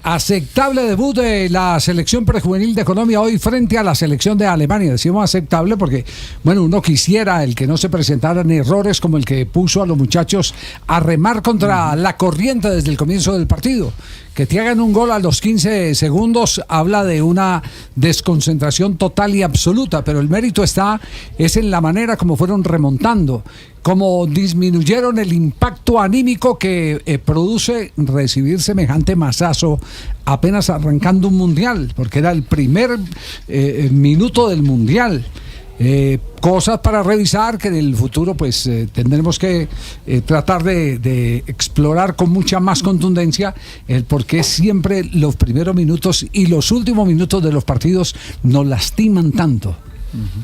Aceptable debut de la selección prejuvenil de Colombia hoy frente a la selección de Alemania. Decimos aceptable porque, bueno, uno quisiera el que no se presentaran errores como el que puso a los muchachos a remar contra la corriente desde el comienzo del partido. Que te hagan un gol a los 15 segundos habla de una desconcentración total y absoluta, pero el mérito es en la manera como fueron remontando, como disminuyeron el impacto anímico que produce recibir semejante masazo apenas arrancando un mundial, porque era el primer minuto del mundial. Cosas para revisar que en el futuro pues tendremos que tratar de explorar con mucha más contundencia el por qué siempre los primeros minutos y los últimos minutos de los partidos nos lastiman tanto.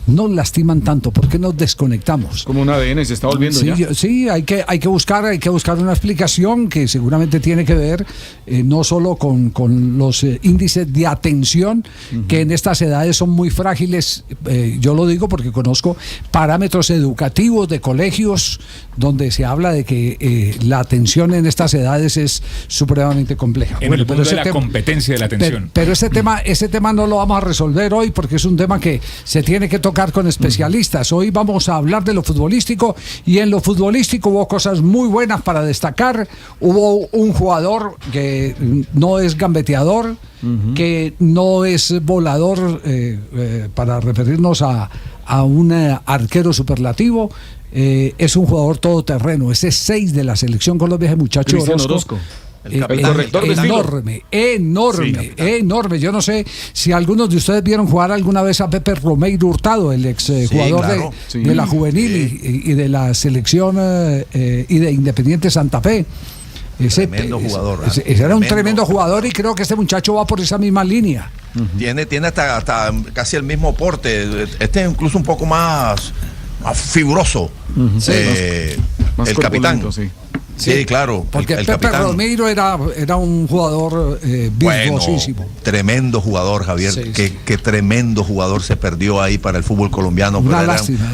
Nos lastiman tanto, ¿por qué nos desconectamos? Como un ADN se está volviendo ya. Sí, hay que buscar una explicación que seguramente tiene que ver no solo con los índices de atención, que en estas edades son muy frágiles. Yo lo digo porque conozco parámetros educativos de colegios donde se habla de que la atención en estas edades es supremamente compleja. En el punto de la competencia de la atención. Pero ese tema no lo vamos a resolver hoy porque es un tema que se tiene que tocar con especialistas. Hoy vamos a hablar de lo futbolístico y en lo futbolístico hubo cosas muy buenas para destacar. Hubo un jugador que no es gambeteador, que no es volador, para referirnos a un arquero superlativo. Es un jugador todoterreno. Ese 6 de la selección Colombia, ese muchacho Orozco. El corrector de estilo. Enorme. Yo no sé si algunos de ustedes vieron jugar alguna vez a Pepe Romeiro Hurtado, el ex jugador de la juvenil y de la selección y de Independiente Santa Fe. Tremendo jugador. Era un tremendo jugador y creo que este muchacho va por esa misma línea. Tiene hasta casi el mismo porte. Este es incluso un poco más fibroso. Más el capitán. Sí, claro. Porque el Pepe Romeiro era un jugador virtuosísimo. Bueno, tremendo jugador, Javier. Sí, qué tremendo jugador se perdió ahí para el fútbol colombiano. Una lástima,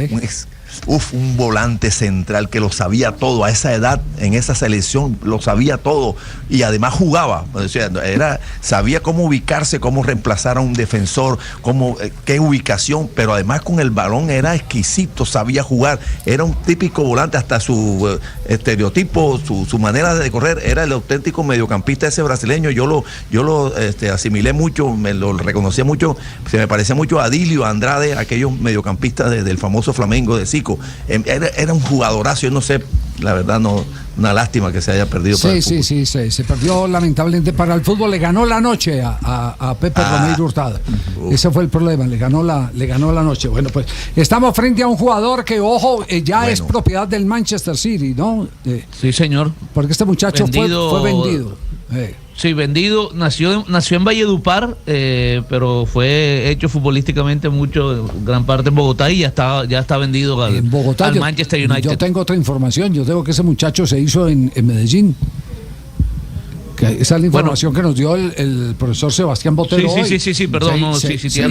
un volante central que lo sabía todo. A esa edad, en esa selección, lo sabía todo. Y además jugaba. O sea, sabía cómo ubicarse, cómo reemplazar a un defensor, qué ubicación. Pero además con el balón era exquisito, sabía jugar. Era un típico volante, hasta su estereotipo, su manera de correr. Era el auténtico mediocampista ese brasileño. Yo lo asimilé mucho, me lo reconocía mucho. Se me parecía mucho a Adilio, a Andrade, aquellos mediocampistas del famoso Flamengo de Zico. Era un jugadorazo. Yo no sé, la verdad, una lástima que se haya perdido. Sí, se perdió lamentablemente para el fútbol. Le ganó la noche a Pepe Romeiro Hurtado. Ese fue el problema, le ganó la noche. Bueno, pues estamos frente a un jugador que, ojo, es propiedad del Manchester City, ¿no? Sí, señor. Porque este muchacho fue vendido. Sí, vendido, nació en Valledupar, pero fue hecho futbolísticamente gran parte en Bogotá y ya está vendido al Manchester United. Yo tengo otra información, yo tengo que ese muchacho se hizo en Medellín. Esa es la información que nos dio el profesor Sebastián Botero. Sí, perdón, tiene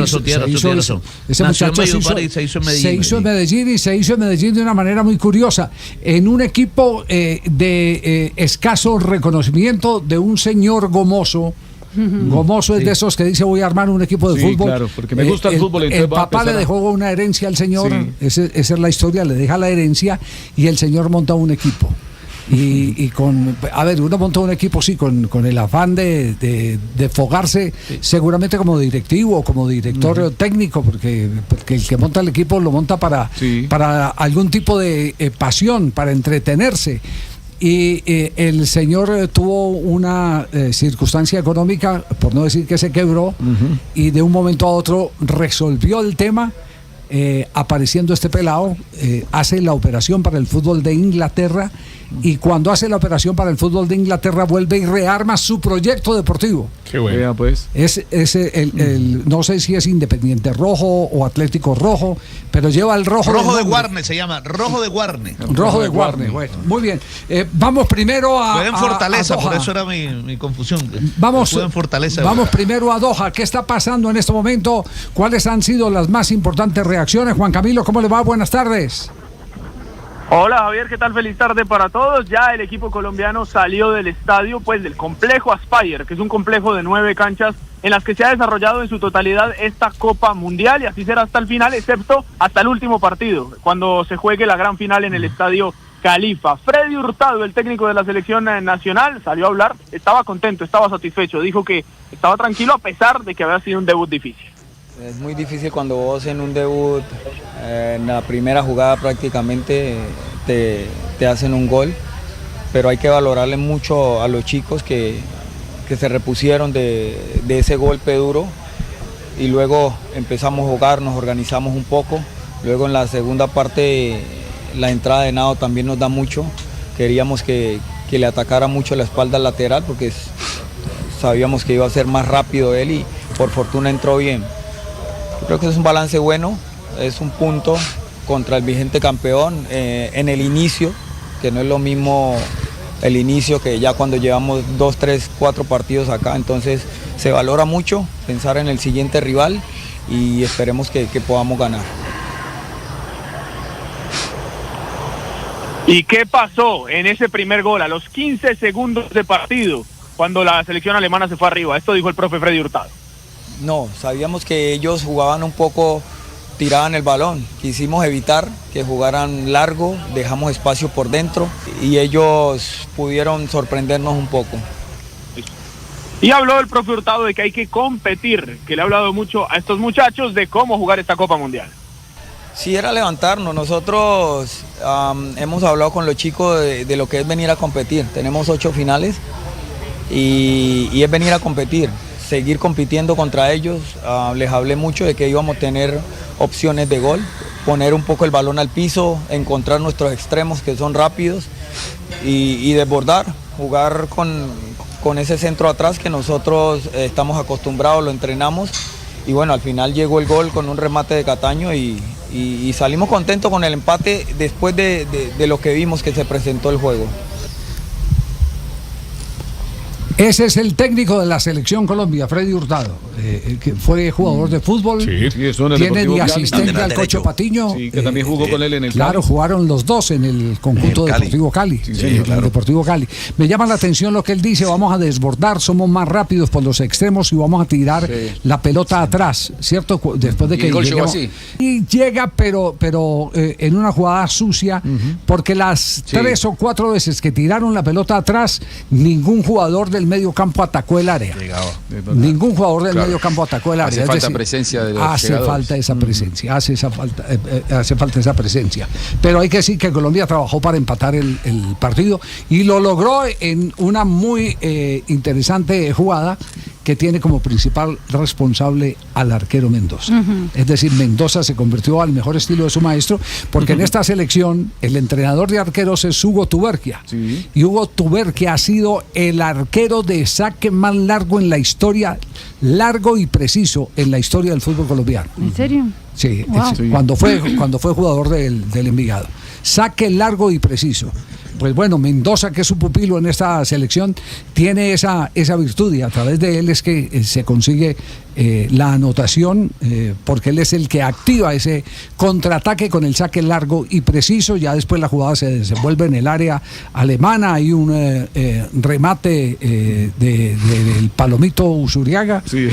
razón. Ese muchacho se hizo en Medellín y se hizo en Medellín de una manera muy curiosa, en un equipo de escaso reconocimiento de un señor Gomoso. Gomoso es de esos que dice: voy a armar un equipo de fútbol. Claro, porque me gusta el fútbol. El papá le dejó una herencia al señor, esa es la historia, le deja la herencia y el señor monta un equipo. Uno monta un equipo con el afán de fogarse, seguramente como directivo o como director técnico, porque el que monta el equipo lo monta para algún tipo de pasión, para entretenerse. Y el señor tuvo una circunstancia económica, por no decir que se quebró, y de un momento a otro resolvió el tema. Apareciendo este pelado, hace la operación para el fútbol de Inglaterra, y cuando hace la operación para el fútbol de Inglaterra vuelve y rearma su proyecto deportivo. Qué bueno. Pues. No sé si es Independiente Rojo o Atlético Rojo, pero lleva el rojo. Rojo de Guarne se llama, Rojo de Guarne. Rojo de Guarne, bueno, muy bien. Vamos primero a... en Fortaleza, por eso era mi confusión. Vamos Fortaleza, primero a Doha. ¿Qué está pasando en este momento? ¿Cuáles han sido las más importantes reacciones? Juan Camilo, ¿cómo le va? Buenas tardes. Hola Javier, ¿qué tal? Feliz tarde para todos. Ya el equipo colombiano salió del estadio, pues del complejo Aspire, que es un complejo de 9 canchas en las que se ha desarrollado en su totalidad esta Copa Mundial, y así será hasta el final, excepto hasta el último partido, cuando se juegue la gran final en el estadio Califa. Freddy Hurtado, el técnico de la selección nacional, salió a hablar, estaba contento, estaba satisfecho, dijo que estaba tranquilo a pesar de que había sido un debut difícil. Es muy difícil cuando vos en un debut, en la primera jugada prácticamente te hacen un gol, pero hay que valorarle mucho a los chicos que se repusieron de ese golpe duro, y luego empezamos a jugar, nos organizamos un poco. Luego en la segunda parte la entrada de Nao también nos da mucho, queríamos que le atacara mucho la espalda al lateral porque sabíamos que iba a ser más rápido él, y por fortuna entró bien. Creo que es un balance bueno, es un punto contra el vigente campeón en el inicio, que no es lo mismo el inicio que ya cuando llevamos 2, 3, 4 partidos acá. Entonces se valora mucho pensar en el siguiente rival y esperemos que podamos ganar. ¿Y qué pasó en ese primer gol a los 15 segundos de partido cuando la selección alemana se fue arriba? Esto dijo el profe Freddy Hurtado. No, sabíamos que ellos jugaban un poco, tiraban el balón, quisimos evitar que jugaran largo, dejamos espacio por dentro y ellos pudieron sorprendernos un poco. Y habló el profe Hurtado de que hay que competir, que le ha hablado mucho a estos muchachos de cómo jugar esta Copa Mundial. Sí, era levantarnos. Nosotros hemos hablado con los chicos de lo que es venir a competir. Tenemos 8 finales y es venir a competir, seguir compitiendo contra ellos. Les hablé mucho de que íbamos a tener opciones de gol, poner un poco el balón al piso, encontrar nuestros extremos que son rápidos y desbordar, jugar con ese centro atrás que nosotros estamos acostumbrados, lo entrenamos. Y bueno, al final llegó el gol con un remate de Cataño y salimos contentos con el empate después de lo que vimos que se presentó el juego. Ese es el técnico de la selección Colombia, Freddy Hurtado, que fue jugador de fútbol, tiene de asistente al Cocho Patiño, que también jugó con él en el Cali. Jugaron los dos en el conjunto Deportivo Cali, el Deportivo Cali. Me llama la atención lo que él dice: vamos a desbordar, somos más rápidos por los extremos y vamos a tirar la pelota atrás, ¿cierto? Después de que llegó así. Y llega, pero en una jugada sucia, porque las 3 o 4 veces que tiraron la pelota atrás, ningún jugador del medio campo atacó el área. Ningún jugador del medio campo atacó el área. Hace falta presencia de los hace llegadores. falta esa presencia, hace falta esa presencia. Pero hay que decir que Colombia trabajó para empatar el partido y lo logró en una muy interesante jugada que tiene como principal responsable al arquero Mendoza. Es decir, Mendoza se convirtió al mejor estilo de su maestro, porque en esta selección el entrenador de arqueros es Hugo Tuberquia. Y Hugo Tuberquia ha sido el arquero de saque más largo en la historia, largo y preciso en la historia del fútbol colombiano. ¿En serio? Sí, Wow. cuando fue jugador del Envigado. Saque largo y preciso. Pues bueno, Mendoza, que es su pupilo en esta selección, tiene esa virtud, y a través de él es que se consigue la anotación, porque él es el que activa ese contraataque con el saque largo y preciso. Ya después la jugada se desenvuelve en el área alemana, hay un remate del Palomito Usuriaga. Sí.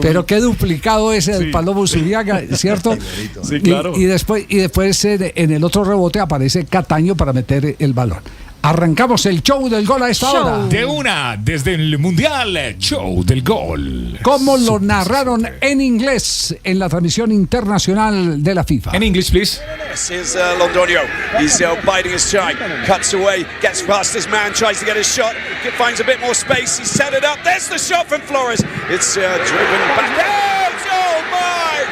Pero qué duplicado ese del Palomo Usuriaga, ¿cierto? Sí, claro. Y después en el otro rebote aparece Cataño para meter el balón. Arrancamos el show del gol a esta hora. De una, desde el Mundial, show del gol. ¿Cómo lo narraron en inglés en la transmisión internacional de la FIFA? En inglés, please. Here's Londoño. He's biding his time. Cuts away, gets past his man, tries to get his shot. Finds a bit more space. He's set it up. There's the shot from Flores. It's driven back out. Oh my!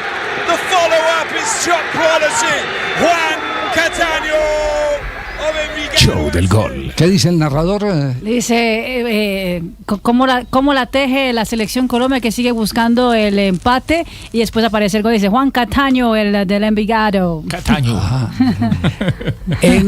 The follow-up is top quality. Juan Cataño. Show del gol. ¿Qué dice el narrador? Dice cómo la teje la selección Colombia, que sigue buscando el empate, y después aparece el gol. Dice Juan Cataño, el del Envigado. Cataño. En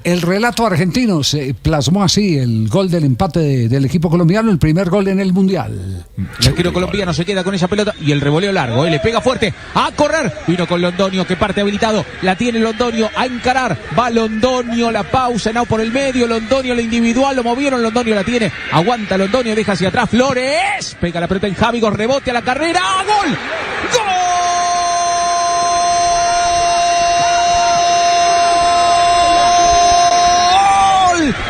el relato argentino se plasmó así el gol del empate del equipo colombiano, el primer gol en el Mundial. El arquero colombiano se queda con esa pelota y el revoleo largo, le pega fuerte, a correr, vino con Londoño, que parte habilitado, la tiene Londoño, a encarar, va Londoño, la pausa, no por el medio, Londoño la individual, lo movieron, Londoño la tiene, aguanta Londoño, deja hacia atrás, Flores, pega la pelota en Javigos, rebote a la carrera, ¡gol! ¡Gol!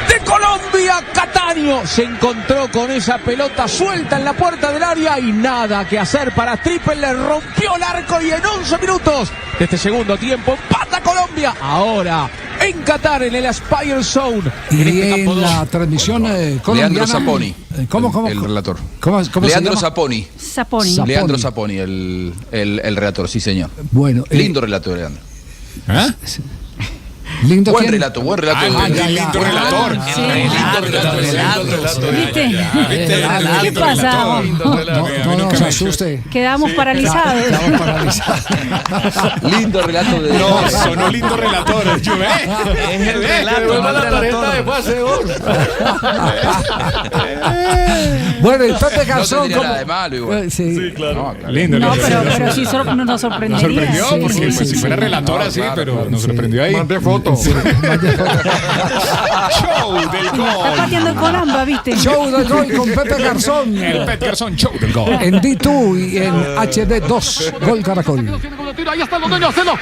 De Colombia, Cataño se encontró con esa pelota suelta en la puerta del área y nada que hacer para Triple, le rompió el arco y en 11 minutos de este segundo tiempo empata Colombia. Ahora en Qatar, en el Aspire Zone. Y en la transmisión colombiana. Leandro Saponi. ¿Cómo? El relator. ¿Cómo Leandro se llama? Saponi. Leandro Saponi, el relator, sí señor. Bueno. Lindo relator, Leandro. ¿Ah? Lindo buen relato. Lindo relator. ¿Qué pasa? No nos asuste. Quedamos paralizados. Lindo relato de... No, sonó lindo relator. Es el relato, no el relator. Bueno, y Pepe Garzón. No tenía nada de malo igual. Sí, claro. Lindo. No, pero sí nos sorprendería. Nos sorprendió porque sí, si fuera relator así, pero nos sorprendió ahí. Mandé foto. Show del Está gol. pateando con ambas, ¿viste? Show del gol con Pepe Garzón. El Pet Garzón, show del gol. En D2 y en HD2. Gol Caracol. Ahí está Londoño, hacelo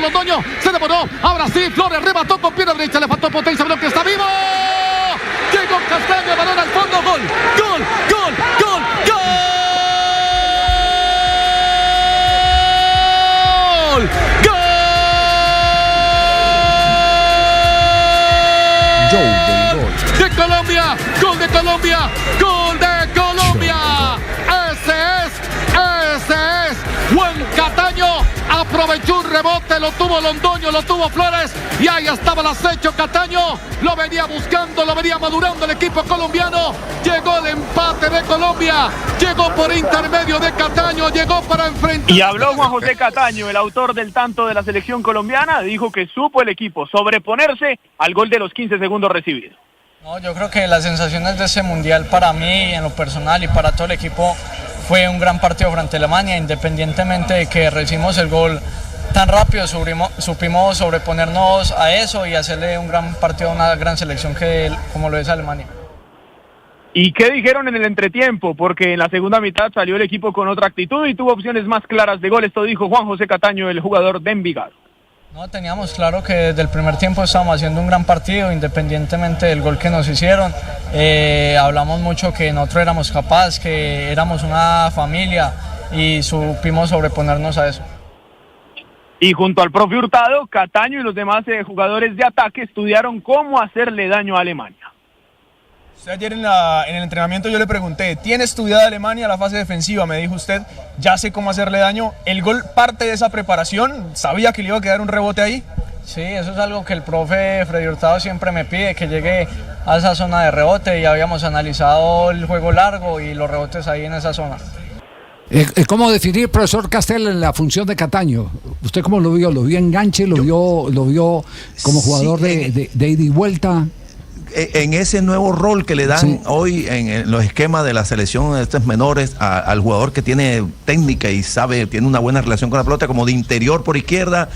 Londoño, se demoró, ahora sí, Flores remató con pierna derecha, le faltó potencia, pero que está vivo. Llegó Castaño, balón al fondo, gol. De Colombia, gol de Colombia, ese es Juan Cataño, aprovechó un rebote, lo tuvo Londoño, lo tuvo Flores y ahí estaba el acecho Cataño, lo venía buscando, lo venía madurando el equipo colombiano, llegó el empate de Colombia, llegó por intermedio de Cataño, llegó para enfrentar. Y habló Juan José Cataño, el autor del tanto de la selección colombiana, dijo que supo el equipo sobreponerse al gol de los 15 segundos recibidos. No, yo creo que las sensaciones de ese mundial para mí, en lo personal y para todo el equipo, fue un gran partido frente a Alemania, independientemente de que recibimos el gol tan rápido, supimos sobreponernos a eso y hacerle un gran partido a una gran selección como lo es Alemania. ¿Y qué dijeron en el entretiempo? Porque en la segunda mitad salió el equipo con otra actitud y tuvo opciones más claras de gol. Esto dijo Juan José Cataño, el jugador de Envigado. No, teníamos claro que desde el primer tiempo estábamos haciendo un gran partido, independientemente del gol que nos hicieron. Hablamos mucho que nosotros éramos capaces, que éramos una familia y supimos sobreponernos a eso. Y junto al profe Hurtado, Cataño y los demás jugadores de ataque estudiaron cómo hacerle daño a Alemania. Usted ayer en el entrenamiento yo le pregunté, ¿tiene estudiada Alemania la fase defensiva? Me dijo usted, ya sé cómo hacerle daño. ¿El gol parte de esa preparación? ¿Sabía que le iba a quedar un rebote ahí? Sí, eso es algo que el profe Freddy Hurtado siempre me pide, que llegue a esa zona de rebote y habíamos analizado el juego largo y los rebotes ahí en esa zona. ¿Cómo definir, profesor Castel, la función de Cataño? ¿Usted cómo lo vio? ¿Lo vio enganche? ¿Lo vio como jugador de ida y vuelta? En ese nuevo rol que le dan hoy en los esquemas de la selección de estos menores al jugador que tiene técnica y tiene una buena relación con la pelota, como de interior por izquierda,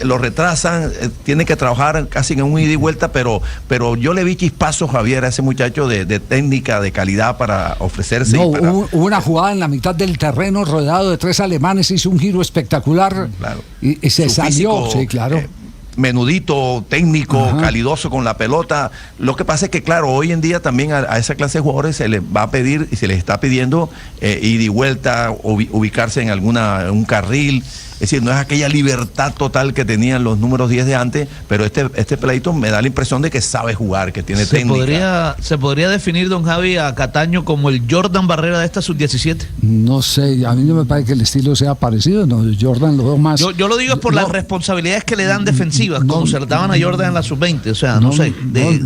lo retrasan, tiene que trabajar casi en un ida y vuelta, pero yo le vi chispazos, Javier, a ese muchacho de técnica, de calidad para ofrecerse. No, hubo una jugada en la mitad del terreno rodeado de 3 alemanes, hizo un giro espectacular, claro. y se salió, sí, claro. Menudito, técnico, calidoso con la pelota. Lo que pasa es que, claro, hoy en día también a esa clase de jugadores se les va a pedir y se les está pidiendo ida y vuelta, ubicarse en un carril. Es decir, no es aquella libertad total que tenían los números 10 de antes, pero este peladito me da la impresión de que sabe jugar, que tiene técnica. ¿Se podría definir, don Javi, a Cataño como el Jordan Barrera de esta sub-17? No sé, a mí no me parece que el estilo sea parecido, no, Jordan lo veo más... Yo lo digo por las responsabilidades que le dan defensivas, como se le daban a Jordan en la sub-20, o sea, no sé.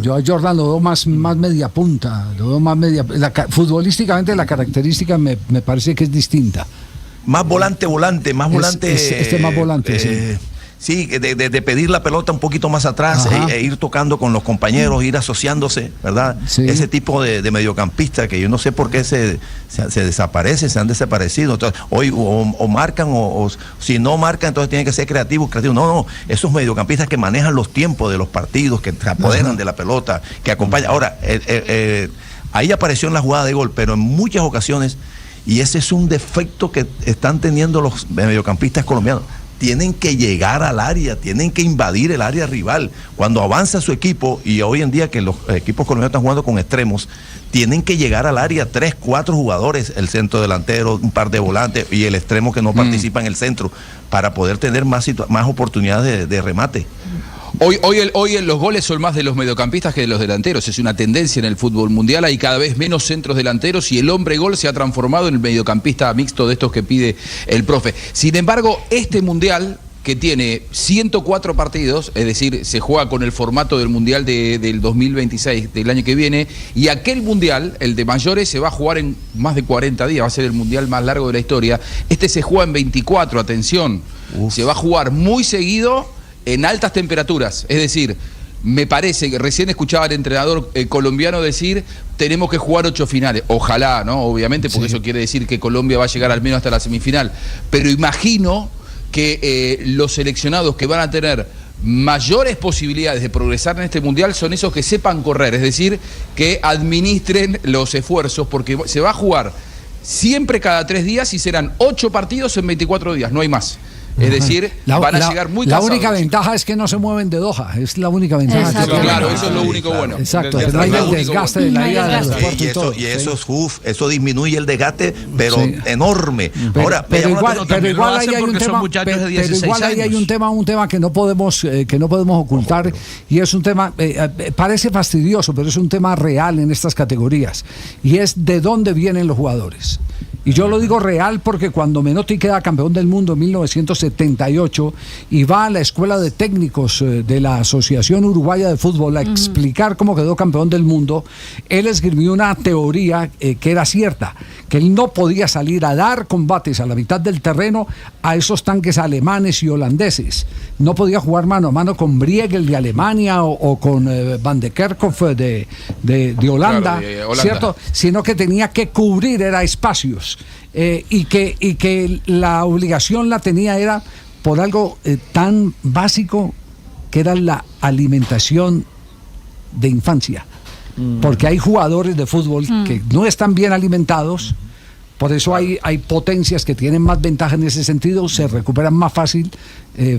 Yo a Jordan lo veo más media punta, lo veo más media... futbolísticamente la característica me parece que es distinta. Más volante, más volante. Más volante, sí. Sí, de pedir la pelota un poquito más atrás e ir tocando con los compañeros, ir asociándose, ¿verdad? Sí. Ese tipo de mediocampista que yo no sé por qué se desaparece, se han desaparecido. Entonces, hoy o marcan o si no marcan, entonces tienen que ser creativos. No, esos mediocampistas que manejan los tiempos de los partidos, que se apoderan de la pelota, que acompañan. Ahora, ahí apareció en la jugada de gol, pero en muchas ocasiones, y ese es un defecto que están teniendo los mediocampistas colombianos, tienen que llegar al área, tienen que invadir el área rival. Cuando avanza su equipo, y hoy en día que los equipos colombianos están jugando con extremos, tienen que llegar al área 3, 4 jugadores, el centro delantero, un par de volantes y el extremo que no participa en el centro, para poder tener más oportunidades de remate. Hoy los goles son más de los mediocampistas que de los delanteros. Es una tendencia en el fútbol mundial. Hay cada vez menos centros delanteros y el hombre gol se ha transformado en el mediocampista mixto de estos que pide el profe. Sin embargo, este mundial, que tiene 104 partidos, es decir, se juega con el formato del mundial del 2026, del año que viene, y aquel mundial, el de mayores, se va a jugar en más de 40 días, va a ser el mundial más largo de la historia. Este se juega en 24, atención. Se va a jugar muy seguido, en altas temperaturas, es decir, me parece que recién escuchaba al entrenador colombiano decir, tenemos que jugar 8 finales, ojalá, ¿no? Obviamente, porque eso quiere decir que Colombia va a llegar al menos hasta la semifinal, pero imagino que los seleccionados que van a tener mayores posibilidades de progresar en este mundial son esos que sepan correr, es decir, que administren los esfuerzos, porque se va a jugar siempre cada 3 días y serán 8 partidos en 24 días, no hay más. Es decir, van a llegar muy cansados. La única ventaja es que no se mueven de Doha, es la única ventaja. Claro, eso es lo único bueno. Exacto, no hay el desgaste de la ida del aeropuerto y eso disminuye el desgaste, pero enorme. Ahora, pero igual ahí hay un tema que no podemos ocultar, y es un tema, parece fastidioso, pero es un tema real en estas categorías, y es de dónde vienen los jugadores. Y yo lo digo real porque cuando Menotti queda campeón del mundo en 1978 y va a la escuela de técnicos de la Asociación Uruguaya de Fútbol a explicar cómo quedó campeón del mundo, él escribió una teoría que era cierta, que él no podía salir a dar combates a la mitad del terreno a esos tanques alemanes y holandeses. No podía jugar mano a mano con Briegel de Alemania o con Van de Kerkhoff de Holanda, claro, ¿cierto? Sino que tenía que cubrir espacios. Y que la obligación la tenía era por algo tan básico que era la alimentación de infancia, porque hay jugadores de fútbol que no están bien alimentados, por eso hay potencias que tienen más ventaja en ese sentido, se recuperan más fácil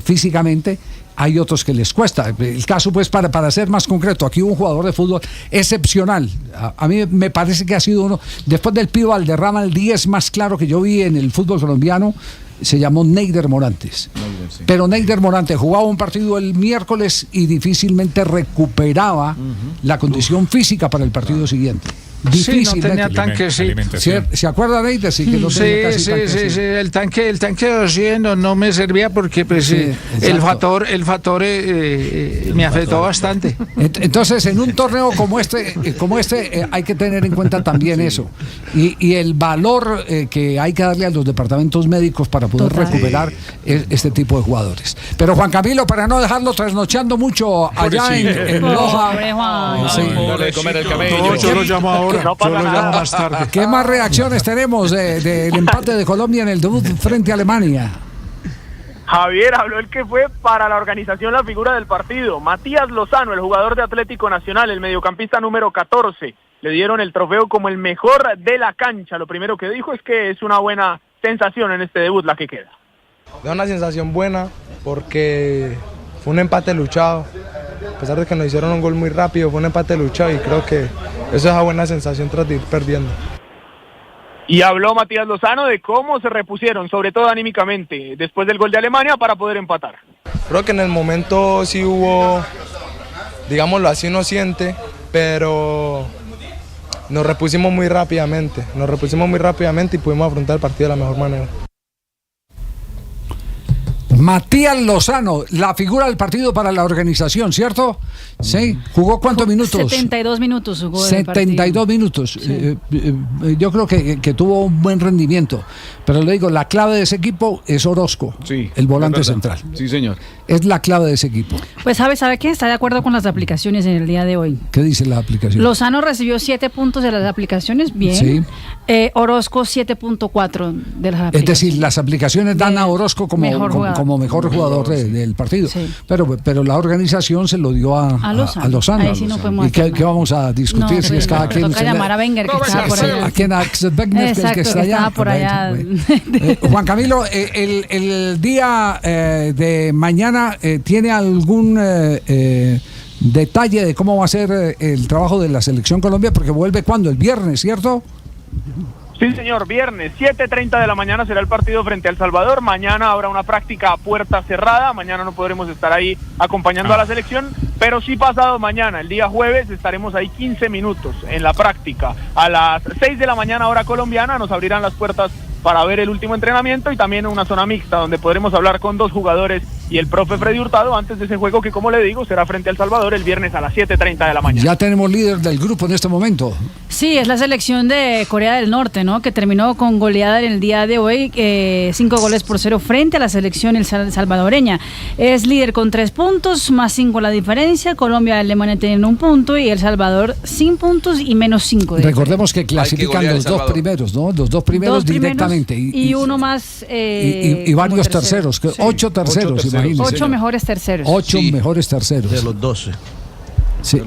físicamente. Hay otros que les cuesta. El caso, pues, para ser más concreto, aquí hubo un jugador de fútbol excepcional. A mí me parece que ha sido uno, después del Pío Valderrama, el 10 más claro que yo vi en el fútbol colombiano, se llamó Neider Morantes. Pero Neider Morantes jugaba un partido el miércoles y difícilmente recuperaba la condición física para el partido siguiente. Sí, no tenía tanque, sí. ¿Se acuerda de Neider? Sí, que no tenía casi tanque, sí. El tanque de oxígeno no me servía porque pues, el factor me afectó bastante. Entonces, en un torneo como este hay que tener en cuenta también eso. Y el valor que hay que darle a los departamentos médicos para poder recuperar este tipo de jugadores. Pero Juan Camilo, para no dejarlo trasnochando mucho allá en Loja. Yo lo llamo ahora. Yo lo llamo más tarde. ¿Qué más reacciones tenemos del empate de Colombia en el debut frente a Alemania? Javier habló el que fue para la organización la figura del partido. Matías Lozano, el jugador de Atlético Nacional, el mediocampista número 14. Le dieron el trofeo como el mejor de la cancha. Lo primero que dijo es que es una buena sensación en este debut la que queda. Es una sensación buena porque fue un empate luchado. A pesar de que nos hicieron un gol muy rápido, fue un empate luchado y creo que eso es una buena sensación tras de ir perdiendo. Y habló Matías Lozano de cómo se repusieron, sobre todo anímicamente, después del gol de Alemania para poder empatar. Creo que en el momento sí hubo, digámoslo así, uno siente, pero nos repusimos muy rápidamente y pudimos afrontar el partido de la mejor manera. Matías Lozano, la figura del partido para la organización, ¿cierto? Sí. ¿Jugó cuántos minutos? 72 minutos jugó. 72 minutos. Sí. Yo creo que tuvo un buen rendimiento. Pero le digo, la clave de ese equipo es Orozco, sí, el volante central. Sí, señor. Es la clave de ese equipo. Pues ¿sabe qué? Está de acuerdo con las aplicaciones en el día de hoy. ¿Qué dice la aplicación? Lozano recibió 7 puntos de las aplicaciones, bien. Sí. Orozco 7.4 de las aplicaciones. Es decir, las aplicaciones dan a Orozco como mejor jugador del partido. Sí. Pero la organización se lo dio a Lozano. Ahí sí no podemos ¿Y qué vamos a discutir? No, si es cada quien. Toca llamar a Wenger, que estaba por allá. ¿A quién? A Axel Wenger, que está allá. Estaba por allá. Juan Camilo, el día de mañana tiene algún detalle de cómo va a ser el trabajo de la Selección Colombia, porque vuelve ¿cuándo? El viernes, ¿cierto? Sí, señor, viernes, 7:30 de la mañana será el partido frente a El Salvador. Mañana habrá una práctica a puerta cerrada. Mañana no podremos estar ahí acompañando a la selección, pero sí pasado mañana, el día jueves, estaremos ahí 15 minutos en la práctica. A las 6 de la mañana, hora colombiana, nos abrirán las puertas para ver el último entrenamiento y también una zona mixta donde podremos hablar con 2 jugadores y el profe Freddy Hurtado antes de ese juego que, como le digo, será frente a El Salvador el viernes a las 7:30 de la mañana. Ya tenemos líder del grupo en este momento. Sí, es la selección de Corea del Norte, ¿no? Que terminó con goleada en el día de hoy, 5-0 frente a la selección salvadoreña. Es líder con 3 puntos, más 5 la diferencia. Colombia y Alemania tienen 1 punto y El Salvador sin puntos y menos 5. Recordemos que clasifican los 2 primeros, ¿no? Los 2 primeros directamente. Y uno más. Y varios terceros, 8 terceros, imagínense. 8 mejores terceros. 8 mejores terceros. De los 12. Sí,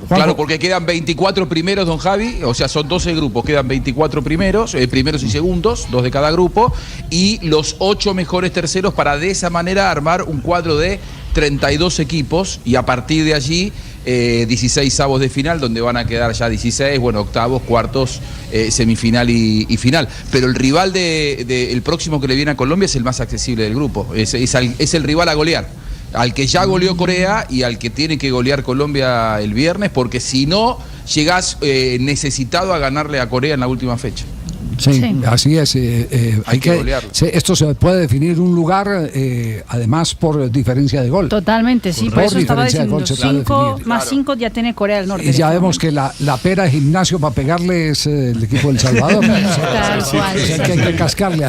claro, porque quedan 24 primeros, don Javi, o sea, son 12 grupos, quedan 24 primeros y segundos, 2 de cada grupo, y los 8 mejores terceros para de esa manera armar un cuadro de 32 equipos y a partir de allí 16 avos de final, donde van a quedar ya 16, octavos, cuartos, semifinal y final. Pero el rival el próximo que le viene a Colombia es el más accesible del grupo, es el rival a golear. Al que ya goleó Corea y al que tiene que golear Colombia el viernes, porque si no, llegás necesitado a ganarle a Corea en la última fecha. Sí, así es. Hay que esto se puede definir un lugar, además por diferencia de gol. Totalmente, sí. Por eso estaba diciendo 5 más 5 ya tiene Corea del Norte. Y ya vemos que la pera de gimnasio para pegarle es el equipo del Salvador. Tal cual. Hay que cascarle.